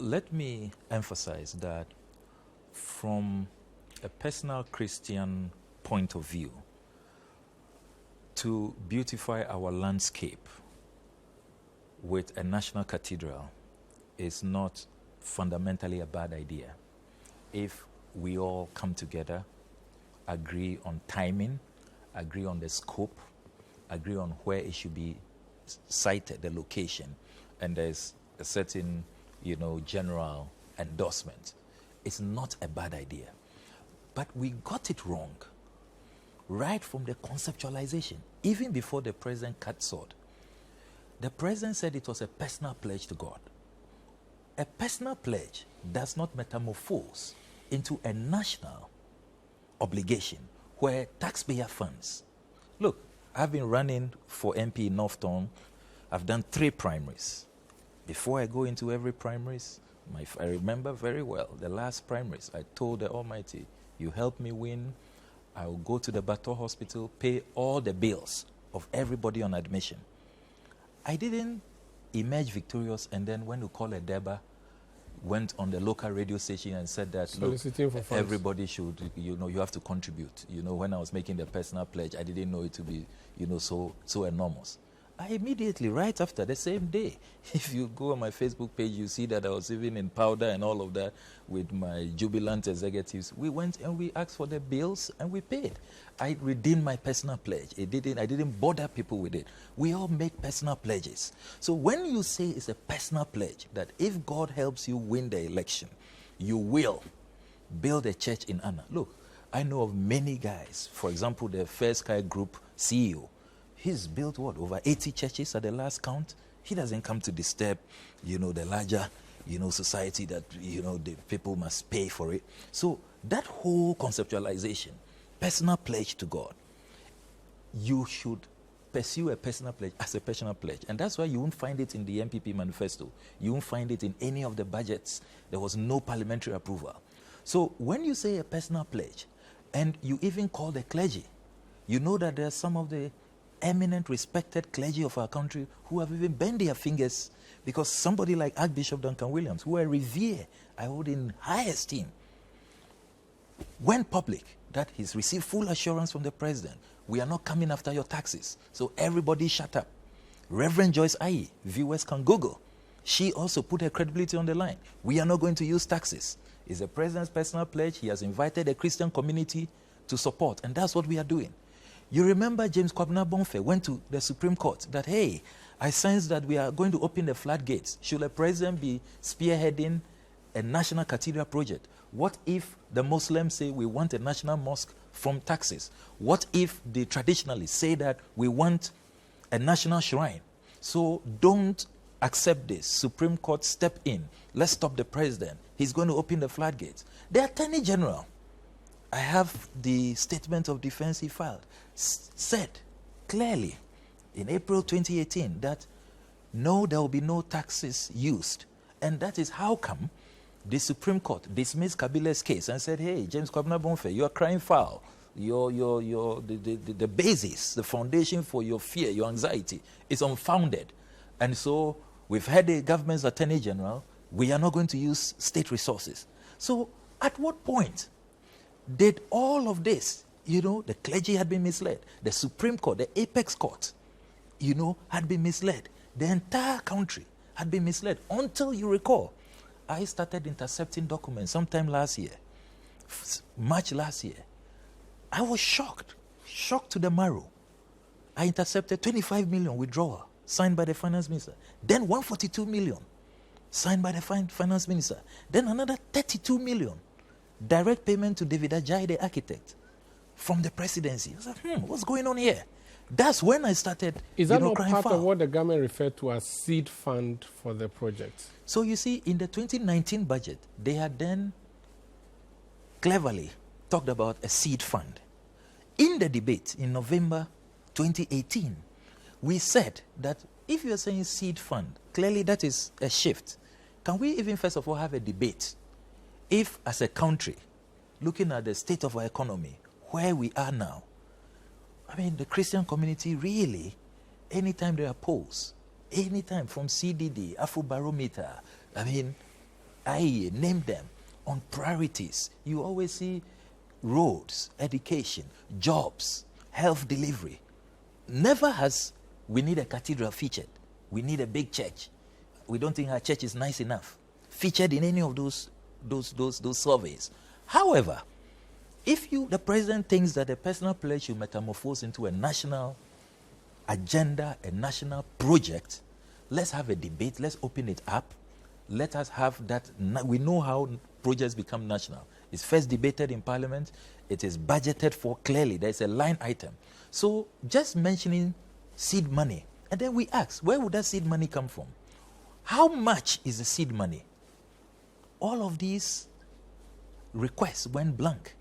let me emphasize that from a personal Christian point of view, to beautify our landscape with a national cathedral is not fundamentally a bad idea if we all come together, agree on timing, agree on the scope, agree on where it should be sited, the location, and there's a certain, general endorsement. It's not a bad idea. But we got it wrong right from the conceptualization, even before the president cut sword. The president said it was a personal pledge to God. A personal pledge does not metamorphose into a national obligation where taxpayer funds. Look, I've been running for MP in Northtown. I've done 3 primaries. Before I go into every primaries, I remember very well the last primaries. I told the Almighty, you help me win, I will go to the Bato Hospital, pay all the bills of everybody on admission. I didn't emerge victorious and then when we call a Deba, went on the local radio station and said that, look, everybody should, you have to contribute. When I was making the personal pledge, I didn't know it to be, so enormous. I immediately, right after, the same day, if you go on my Facebook page, you see that I was even in powder and all of that with my jubilant executives. We went and we asked for the bills and we paid. I redeemed my personal pledge. I didn't bother people with it. We all make personal pledges. So when you say it's a personal pledge, that if God helps you win the election, you will build a church in Anna. Look, I know of many guys, for example, the Fair Sky Group CEO, he's built over 80 churches at the last count. He doesn't come to disturb, the larger, society that, the people must pay for it. So that whole conceptualization, personal pledge to God, you should pursue a personal pledge as a personal pledge. And that's why you won't find it in the MPP manifesto. You won't find it in any of the budgets. There was no parliamentary approval. So when you say a personal pledge, and you even call the clergy, you know that there are some of the eminent, respected clergy of our country who have even bent their fingers because somebody like Archbishop Duncan Williams, who I revere, I hold in high esteem, went public that he's received full assurance from the president. We are not coming after your taxes. So everybody shut up. Reverend Joyce Ayi, viewers can Google. She also put her credibility on the line. We are not going to use taxes. It's the president's personal pledge. He has invited the Christian community to support, and that's what we are doing. You remember James Kwabena Bonfe went to the Supreme Court that, hey, I sense that we are going to open the floodgates. Should a president be spearheading a national cathedral project? What if the Muslims say we want a national mosque from taxes? What if the traditionalists say that we want a national shrine? So don't accept this. Supreme Court, step in. Let's stop the president. He's going to open the floodgates. The Attorney General, I have the statement of defense he filed, said clearly in April 2018 that no, there will be no taxes used. And that is how come the Supreme Court dismissed Kabile's case and said, hey, James Kwabena Bonfe, you are crying foul. The basis, the foundation for your fear, your anxiety is unfounded. And so we've had the government's Attorney General, we are not going to use state resources. So at what point did all of this, the clergy had been misled, the Supreme Court, the apex court, had been misled, the entire country had been misled until, you recall, I started intercepting documents sometime last year, March last year. I was shocked to the marrow. I intercepted 25 million withdrawal signed by the finance minister, then 142 million signed by the finance minister, then another 32 million direct payment to David Ajayi, the architect, from the presidency. I was like, what's going on here? That's when I started. Is that not crying part foul. of what the government referred to as seed fund for the project? So you see, in the 2019 budget, they had then cleverly talked about a seed fund. In the debate in November 2018, we said that if you are saying seed fund, clearly that is a shift. Can we even first of all have a debate? If as a country, looking at the state of our economy, where we are now, the Christian community really, anytime there are polls, anytime from CDD, Afrobarometer, IEA, name them, on priorities. You always see roads, education, jobs, health delivery. Never has we need a cathedral featured. We need a big church. We don't think our church is nice enough. Featured in any of those surveys. However, if the president thinks that a personal pledge should metamorphose into a national agenda, a national project, let's have a debate. Let's open it up. Let us have that. We know how projects become national. It's first debated in Parliament. It is budgeted for clearly. There's a line item. So just mentioning seed money, and then we ask, where would that seed money come from? How much is the seed money? All of these requests went blank.